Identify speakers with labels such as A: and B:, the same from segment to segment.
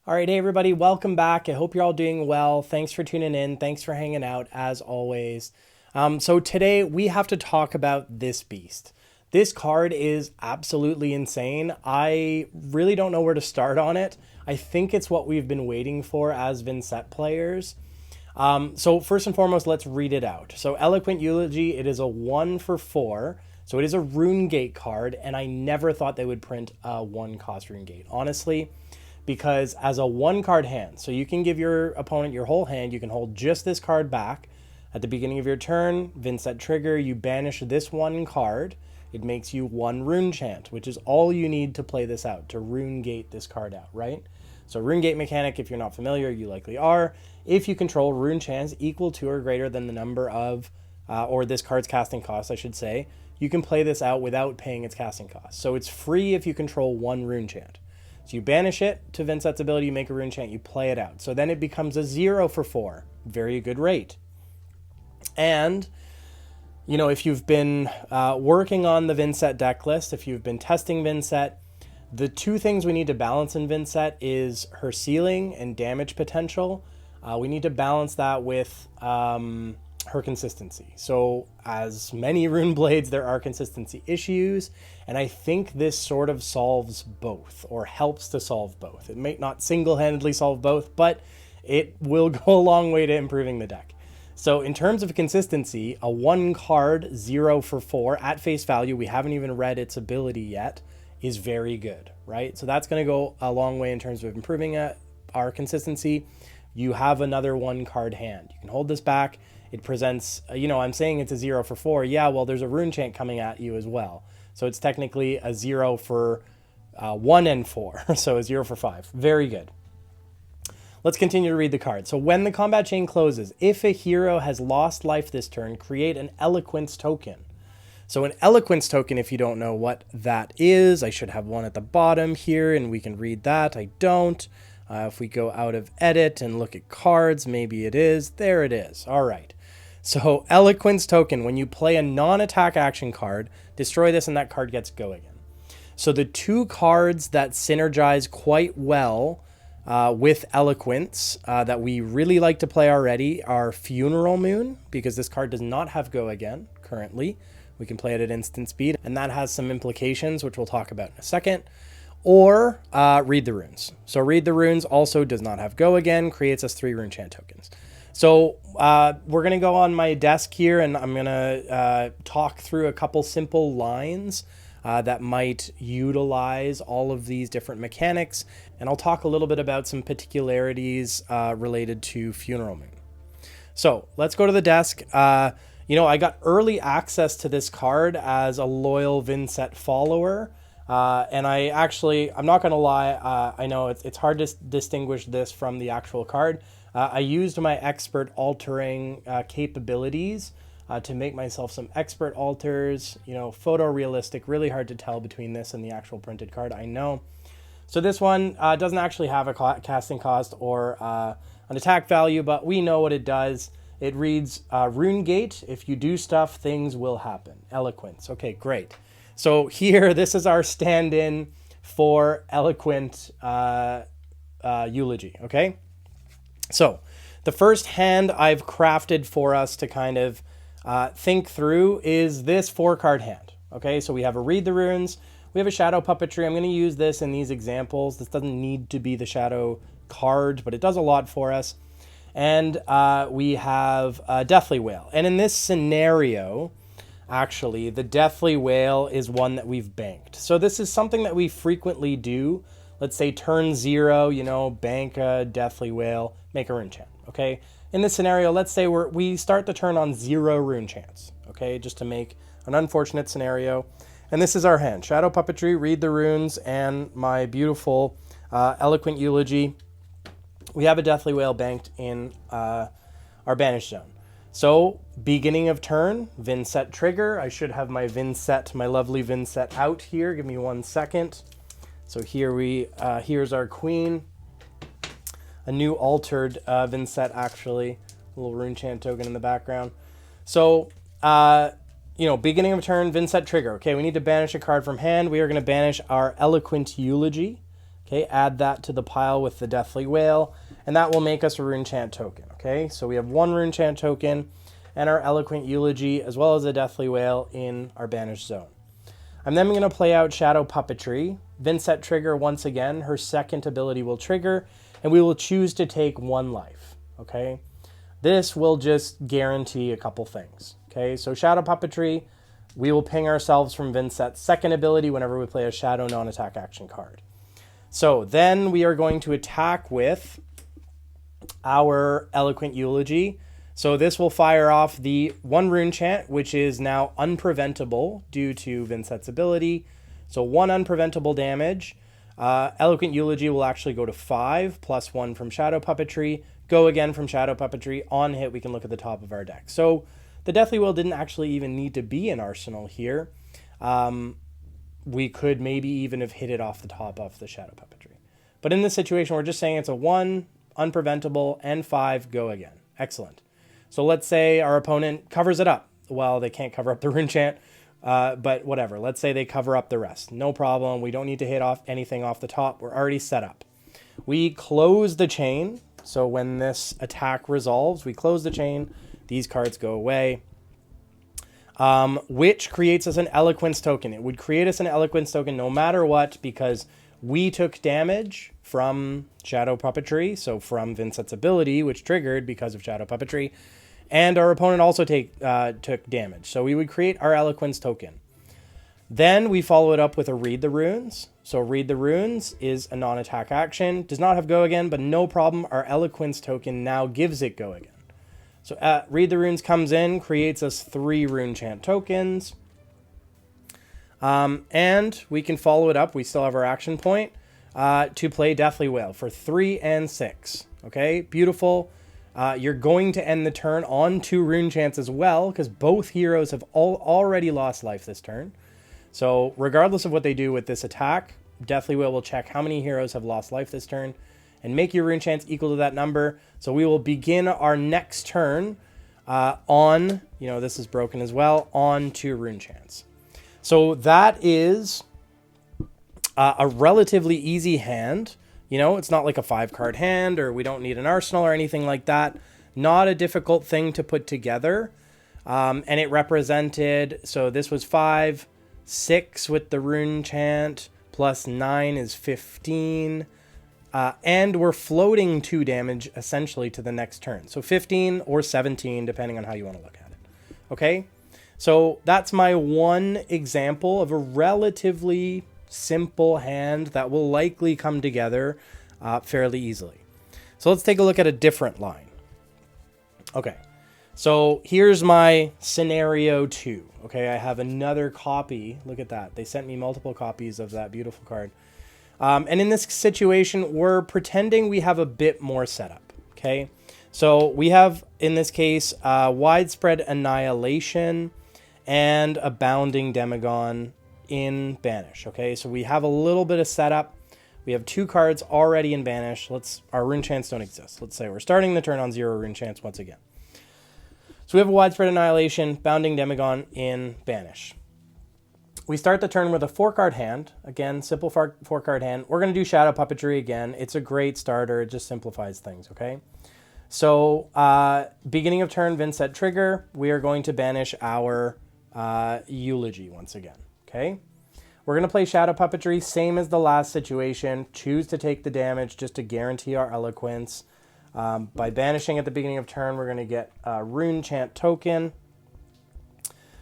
A: All right, hey everybody, welcome back. I hope you're all doing well. Thanks for tuning in. Thanks for hanging out as always. So today we have to talk about this beast. This card is absolutely insane. I really don't know where to start on it. I think it's what we've been waiting for as Vynnset players. So first and foremost, let's read it out. So Eloquent Eulogy, it is a 1/4. So it is a rune gate card, and I never thought they would print a 1-cost rune gate, honestly, because as a 1-card hand, so you can give your opponent your whole hand, you can hold just this card back. At the beginning of your turn, Vynnset trigger, you banish this 1 card. It makes you 1 rune chant, which is all you need to play this out, to rune gate this card out, right? So rune gate mechanic, if you're not familiar, you likely are. If you control rune chants equal to or greater than the number of, or this card's casting cost, I should say, you can play this out without paying its casting cost. So it's free if you control 1 rune chant. So you banish it to Vynnset's ability, you make a rune chant, you play it out. So then it becomes a 0/4. Very good rate. And, you know, if you've been working on the Vynnset deck list, if you've been testing Vynnset, the 2 things we need to balance in Vynnset is her ceiling and damage potential. We need to balance that with her consistency. So as many rune blades, there are consistency issues, and I think this sort of solves both, or helps to solve both. It may not single-handedly solve both, but it will go a long way to improving the deck. So in terms of consistency, a 1 card 0/4 at face value, we haven't even read its ability yet, is very good, right? So that's going to go a long way in terms of improving our consistency. You have another 1 card hand. You can hold this back. It presents, I'm saying it's a 0/4. Yeah, well, there's a rune chant coming at you as well. So it's technically a 0 for 1 and 4. So a 0/5. Very good. Let's continue to read the card. So when the combat chain closes, if a hero has lost life this turn, create an Eloquence token. So an Eloquence token, if you don't know what that is, I should have one at the bottom here and we can read that. I don't. If we go out of edit and look at cards, maybe it is. There it is. All right. So Eloquence token, when you play a non-attack action card, destroy this and that card gets go again. So the 2 cards that synergize quite well with Eloquence that we really like to play already are Funeral Moon, because this card does not have go again currently. We can play it at instant speed, and that has some implications, which we'll talk about in a second. Or Read the Runes. So Read the Runes also does not have go again, creates us 3 rune chant tokens. So we're going to go on my desk here, and I'm going to talk through a couple simple lines that might utilize all of these different mechanics, and I'll talk a little bit about some particularities related to Funeral Moon. So let's go to the desk. I got early access to this card as a loyal Vynnset follower. And I'm not going to lie, I know it's hard to distinguish this from the actual card. I used my expert altering capabilities to make myself some expert alters, photorealistic, really hard to tell between this and the actual printed card, I know. So this one doesn't actually have a casting cost or an attack value, but we know what it does. It reads, Rune Gate, if you do stuff, things will happen. Eloquence. Okay, great. So here, this is our stand-in for Eloquent Eulogy, okay? So the first hand I've crafted for us to kind of think through is this 4-card hand, okay? So we have a Read the Runes, we have a Shadow Puppetry. I'm going to use this in these examples. This doesn't need to be the Shadow card, but it does a lot for us. And we have a Deathly Wail. And in this scenario, actually, the Deathly Wail is one that we've banked. So this is something that we frequently do. Let's say turn 0, bank a Deathly Wail, make a rune chant, okay? In this scenario, let's say we start the turn on 0 rune chants, okay? Just to make an unfortunate scenario. And this is our hand. Shadow Puppetry, Read the Runes, and my beautiful Eloquent Eulogy. We have a Deathly Wail banked in our Banish Zone. So, beginning of turn, Vynnset trigger. I should have my lovely Vynnset out here. Give me 1 second. So here's our queen. A new altered Vynnset, actually. A little rune chant token in the background. So, beginning of turn, Vynnset trigger. Okay, we need to banish a card from hand. We are going to banish our Eloquent Eulogy. Okay, add that to the pile with the Deathly Wail, and that will make us a Rune Chant token. Okay, so we have one Rune Chant token and our Eloquent Eulogy, as well as a Deathly Wail in our banished zone. I'm then going to play out Shadow Puppetry. Vynnset trigger once again. Her second ability will trigger, and we will choose to take 1 life. Okay, this will just guarantee a couple things. Okay, so Shadow Puppetry, we will ping ourselves from Vynnset's second ability whenever we play a Shadow non-attack action card. So then we are going to attack with our Eloquent Eulogy. So this will fire off the 1 Rune Chant, which is now unpreventable due to Vynnset's ability. So 1 unpreventable damage. Eloquent Eulogy will actually go to 5, plus 1 from Shadow Puppetry. Go again from Shadow Puppetry. On hit, we can look at the top of our deck. So the Deathly Wail didn't actually even need to be in Arsenal here. We could maybe even have hit it off the top of the Shadow Puppetry. But in this situation, we're just saying it's a 1, unpreventable, and 5, go again. Excellent. So let's say our opponent covers it up. Well, they can't cover up the Rune Chant, but whatever. Let's say they cover up the rest. No problem. We don't need to hit off anything off the top. We're already set up. We close the chain. So when this attack resolves, we close the chain. These cards go away. Which creates us an Eloquence token. It would create us an Eloquence token no matter what, because we took damage from Shadow Puppetry, so from Vynnset's ability, which triggered because of Shadow Puppetry, and our opponent also took damage. So we would create our Eloquence token. Then we follow it up with a Read the Runes. So Read the Runes is a non-attack action. Does not have go again, but no problem. Our Eloquence token now gives it go again. So Read the Runes comes in, creates us 3 Rune Chant tokens. And we can follow it up. We still have our action point to play Deathly Wail for 3 and 6. Okay, beautiful. You're going to end the turn on 2 Rune Chants as well, because both heroes have already lost life this turn. So regardless of what they do with this attack, Deathly Wail will check how many heroes have lost life this turn and make your Rune Chants equal to that number. So we will begin our next turn on, this is broken as well, on 2 Rune Chants. So that is a relatively easy hand. It's not like a 5-card hand, or we don't need an arsenal or anything like that. Not a difficult thing to put together. And it represented, so this was 5, 6 with the Rune Chant, plus 9 is 15. And we're floating 2 damage essentially to the next turn. So 15 or 17, depending on how you want to look at it. Okay? So that's my one example of a relatively simple hand that will likely come together fairly easily. So let's take a look at a different line. Okay, so here's my scenario 2. Okay, I have another copy. Look at that. They sent me multiple copies of that beautiful card. And in this situation, we're pretending we have a bit more setup. Okay, so we have, in this case, Widespread Annihilation and a Bounding Demagon in Banish. Okay, so we have a little bit of setup. We have 2 cards already in Banish. Our Rune Chants don't exist. Let's say we're starting the turn on 0 Rune Chants once again. So we have a Widespread Annihilation, Bounding Demagon in Banish. We start the turn with a 4-card hand. Again, simple 4-card hand. We're going to do Shadow Puppetry again. It's a great starter. It just simplifies things, okay? So, beginning of turn, Vynnset trigger. We are going to banish our Eulogy once again, okay? We're going to play Shadow Puppetry, same as the last situation. Choose to take the damage just to guarantee our Eloquence. By banishing at the beginning of turn, we're going to get a Rune Chant token.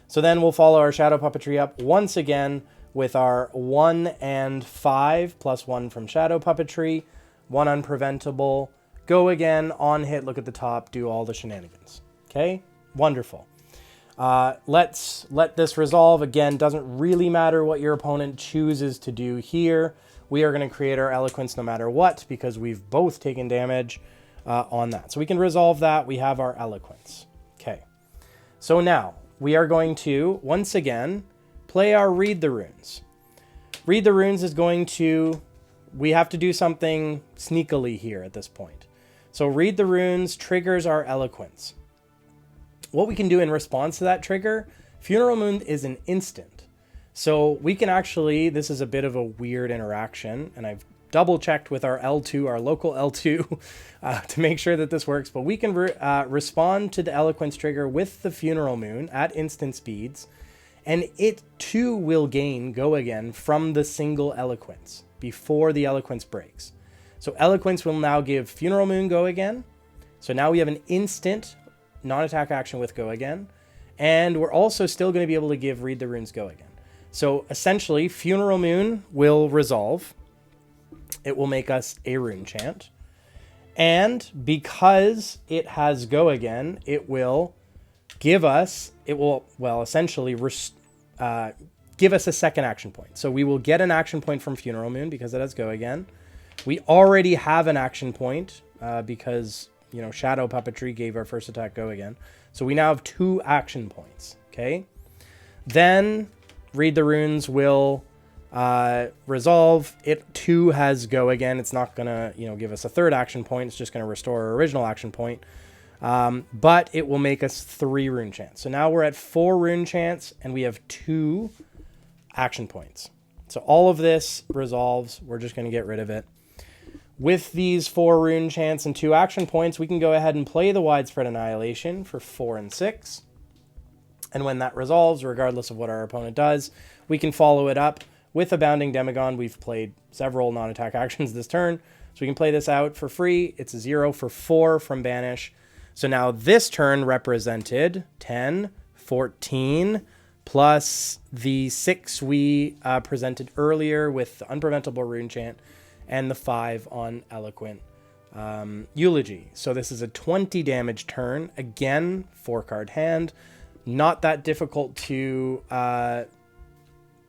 A: So then we'll follow our Shadow Puppetry up once again with our 1 and 5 plus 1 from Shadow Puppetry. 1 unpreventable. Go again, on hit, look at the top, do all the shenanigans. Okay? Wonderful. Let's let this resolve. Again, doesn't really matter what your opponent chooses to do here. We are going to create our Eloquence no matter what, because we've both taken damage on that. So we can resolve that. We have our Eloquence. Okay. So now we are going to, once again, play our Read the Runes. Read the Runes is going to, we have to do something sneakily here at this point. So Read the Runes triggers our Eloquence. What we can do in response to that trigger, Funeral Moon is an instant. So we can actually, this is a bit of a weird interaction, and I've double checked with our L2, our local L2, to make sure that this works. But we can respond to the Eloquence trigger with the Funeral Moon at instant speeds, and it too will gain Go Again from the single Eloquence before the Eloquence breaks. So Eloquence will now give Funeral Moon Go Again. So now we have an instant non-attack action with Go Again. And we're also still going to be able to give Read the Runes Go Again. So essentially, Funeral Moon will resolve. It will make us a rune chant. And because it has Go Again, it will give us, essentially give us a second action point. So we will get an action point from Funeral Moon because it has Go Again. We already have an action point because, Shadow Puppetry gave our first attack Go Again. So we now have 2 action points, okay? Then Read the Runes will resolve. It too has Go Again. It's not going to, give us a third action point. It's just going to restore our original action point. But it will make us 3 rune chants. So now we're at 4 rune chants and we have 2 action points. So all of this resolves. We're just going to get rid of it. With these 4 rune chants and 2 action points, we can go ahead and play the Widespread Annihilation for 4 and 6. And when that resolves, regardless of what our opponent does, we can follow it up with a Bounding Demagon. We've played several non-attack actions this turn, so we can play this out for free. It's a 0 for 4 from Banish. So now this turn represented 10, 14, plus the 6 we presented earlier with the Unpreventable Rune Chant, and the 5 on Eloquent Eulogy. So this is a 20 damage turn. Again, 4-card hand. Not that difficult to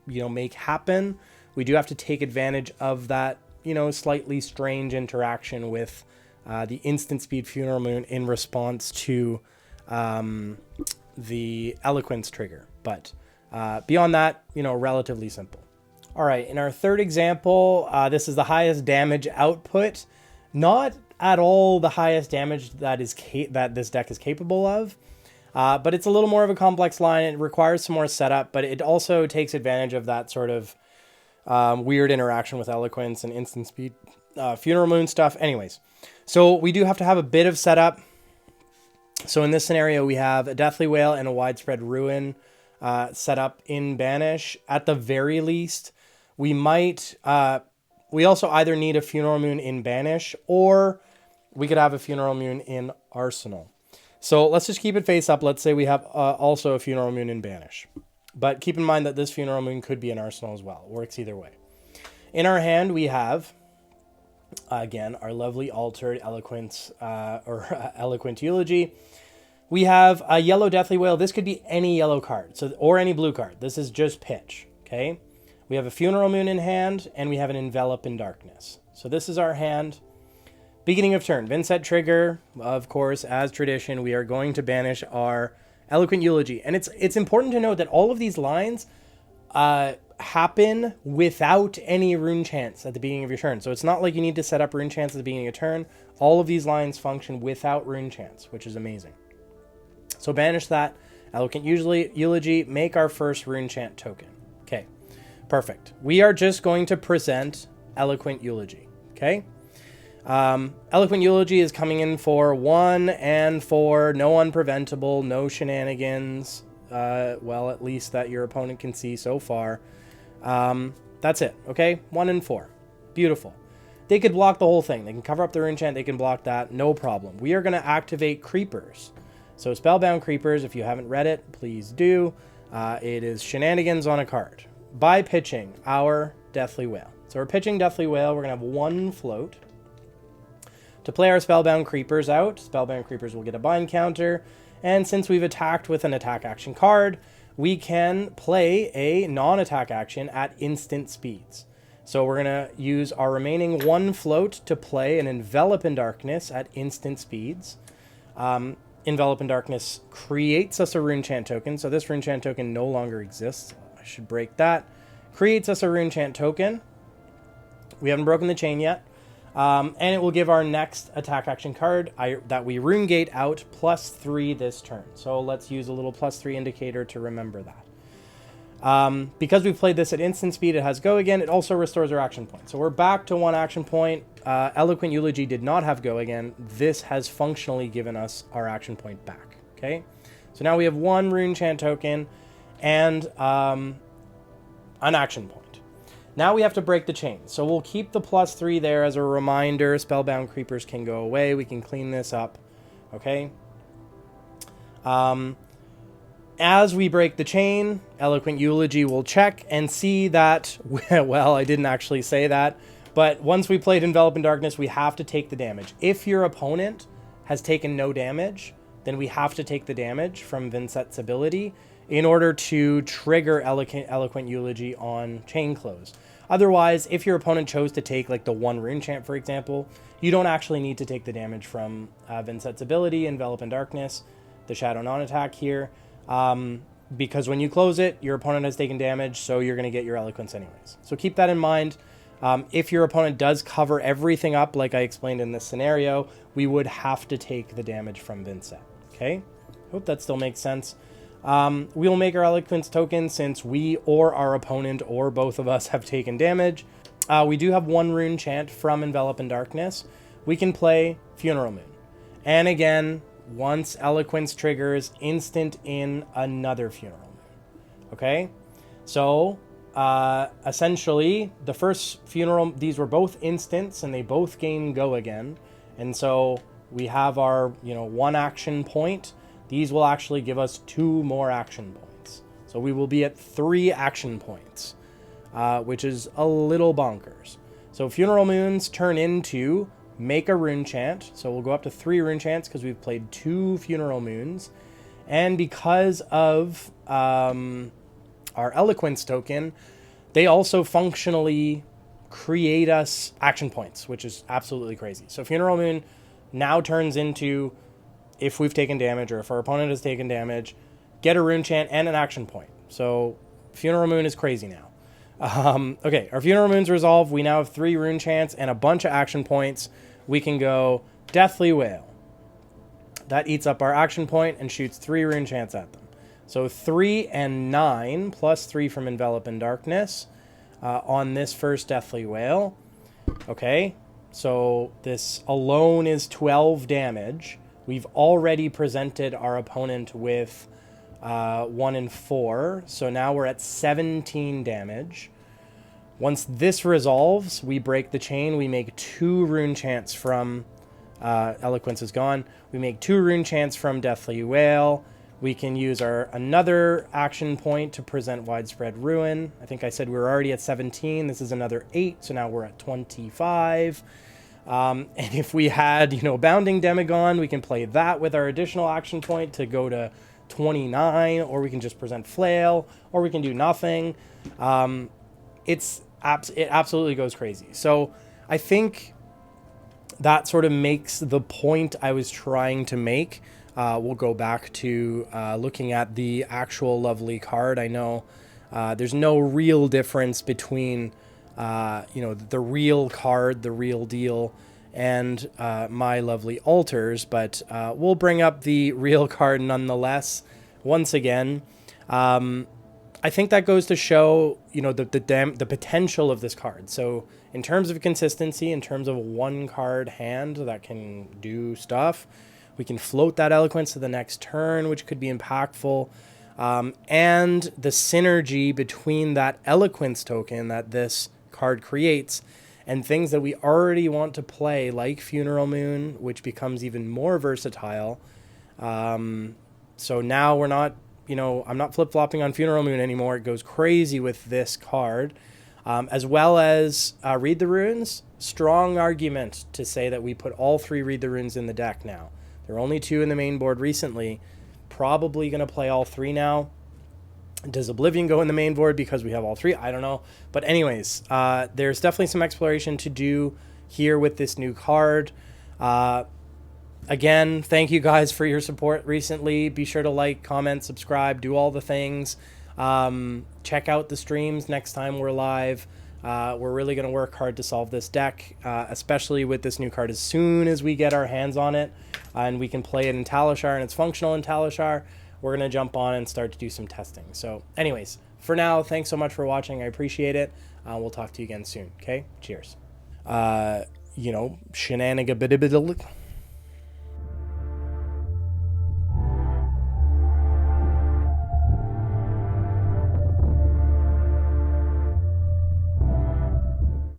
A: make happen. We do have to take advantage of that, slightly strange interaction with the instant speed Funeral Moon in response to the Eloquence trigger. But beyond that, relatively simple. All right, in our third example, this is the highest damage output. Not at all the highest damage that this deck is capable of, but it's a little more of a complex line. It requires some more setup, but it also takes advantage of that sort of weird interaction with Eloquence and instant speed Funeral Moon stuff. Anyways, so we do have to have a bit of setup. So in this scenario, we have a Deathly Wail and a Widespread Ruin set up in Banish. At the very least, we might, we also either need a Funeral Moon in Banish, or we could have a Funeral Moon in Arsenal. So let's just keep it face up. Let's say we have also a Funeral Moon in Banish. But keep in mind that this Funeral Moon could be in Arsenal as well. It works either way. In our hand, we have, again, our lovely altered Eloquent, Eloquent Eulogy. We have a yellow Deathly Wail. This could be any yellow card, or any blue card. This is just pitch, okay? We have a Funeral Moon in hand, and we have an Envelop in Darkness. So this is our hand. Beginning of turn, Vynnset trigger. Of course, as tradition, we are going to banish our Eloquent Eulogy. And it's important to note that all of these lines happen without any rune chants at the beginning of your turn. So it's not like you need to set up rune chants at the beginning of your turn. All of these lines function without rune chants, which is amazing. So banish that. Eloquent Eulogy, make our first rune chant token. Okay. Perfect. We are just going to present Eloquent Eulogy, okay? Eloquent Eulogy is coming in for 1 and 4, no unpreventable, no shenanigans, well, at least that your opponent can see so far. That's it, okay? 1 and 4. Beautiful. They could block the whole thing. They can cover up the rune chant, they can block that, no problem. We are going to activate Creepers. So Spellbound Creepers, if you haven't read it, please do. It is shenanigans on a card. By pitching our Deathly Wail. So we're pitching Deathly Wail. We're going to have 1 float. To play our Spellbound Creepers out, Spellbound Creepers will get a bind counter. And since we've attacked with an attack action card, we can play a non-attack action at instant speeds. So we're going to use our remaining 1 float to play an Envelop in Darkness at instant speeds. Envelop in Darkness creates us a rune chant token. So this rune chant token no longer exists. I should break that. Creates us a rune chant token. We haven't broken the chain yet. And it will give our next attack action card that we rune gate out +3 this turn. So let's use a little +3 indicator to remember that. Because we've played this at instant speed, it has go again. It also restores our action point. So we're back to 1 action point. Eloquent Eulogy did not have go again. This has functionally given us our action point back. Okay, so now we have 1 rune chant token and an action point. Now we have to break the chain. So we'll keep the +3 there as a reminder. Spellbound creepers can go away. We can clean this up. Okay. As we break the chain, Eloquent Eulogy will check and see that, well, I didn't actually say that, but once we played Envelop in Darkness, we have to take the damage. If your opponent has taken no damage, then we have to take the damage from Vynnset's ability in order to trigger Eloquent Eulogy on Chain Close. Otherwise, if your opponent chose to take like the 1 rune chant, for example, you don't actually need to take the damage from Vynnset's ability, Envelop in Darkness, the Shadow non-attack here. Because when you close it, your opponent has taken damage, so you're going to get your Eloquence anyways. So keep that in mind. If your opponent does cover everything up, like I explained in this scenario, we would have to take the damage from Vynnset. Okay? Hope that still makes sense. We'll make our Eloquence token since we or our opponent or both of us have taken damage. We do have 1 rune chant from Envelop in Darkness. We can play Funeral Moon. And again, once Eloquence triggers, instant in another Funeral Moon. Okay? So, essentially, the first Funeral, these were both instants, and they both gain go again. And so, we have our, 1 action point. These will actually give us 2 more action points. So, we will be at 3 action points, which is a little bonkers. So, Funeral Moons turn into make a rune chant. So we'll go up to 3 rune chants because we've played 2 Funeral Moons. And because of our Eloquence token, they also functionally create us action points, which is absolutely crazy. So Funeral Moon now turns into, if we've taken damage or if our opponent has taken damage, get a rune chant and an action point. So Funeral Moon is crazy now. Okay, our Funeral Moon's resolved. We now have 3 rune chants and a bunch of action points. We can go Deathly Wail. That eats up our action point and shoots 3 rune chants at them. So 3 and 9 plus 3 from Envelop in Darkness on this first Deathly Wail. Okay, so this alone is 12 damage. We've already presented our opponent with 1 and 4, so now we're at 17 damage. Once this resolves, we break the chain. We make 2 rune chants from Eloquence is gone. We make 2 rune chants from Deathly Wail. We can use our another action point to present Widespread Ruin. I think I said we were already at 17. This is another 8, so now we're at 25. And if we had, Bounding Demagon, we can play that with our additional action point to go to 29, or we can just present Flail, or we can do nothing. It absolutely goes crazy. So I think that sort of makes the point I was trying to make. We'll go back to looking at the actual lovely card. I know there's no real difference between the real card, the real deal, and my lovely altars, but we'll bring up the real card nonetheless. Once again, I think that goes to show, the potential of this card. So in terms of consistency, in terms of a 1-card hand that can do stuff, we can float that Eloquence to the next turn, which could be impactful. And the synergy between that Eloquence token that this card creates and things that we already want to play, like Funeral Moon, which becomes even more versatile. So now we're not, I'm not flip-flopping on Funeral Moon anymore. It goes crazy with this card. As well as Read the Runes. Strong argument to say that we put all 3 Read the Runes in the deck now. There are only 2 in the main board recently. Probably going to play all 3 now. Does Oblivion go in the main board because we have all 3? I don't know. But anyways, there's definitely some exploration to do here with this new card. Again, thank you guys for your support recently. Be sure to like, comment, subscribe, do all the things. Check out the streams next time we're live. We're really going to work hard to solve this deck, especially with this new card as soon as we get our hands on it and we can play it in Talishar and it's functional in Talishar. We're going to jump on and start to do some testing. So anyways, For now, thanks so much for watching. I appreciate it. We'll talk to you again soon. Okay? Cheers. Shenanigan.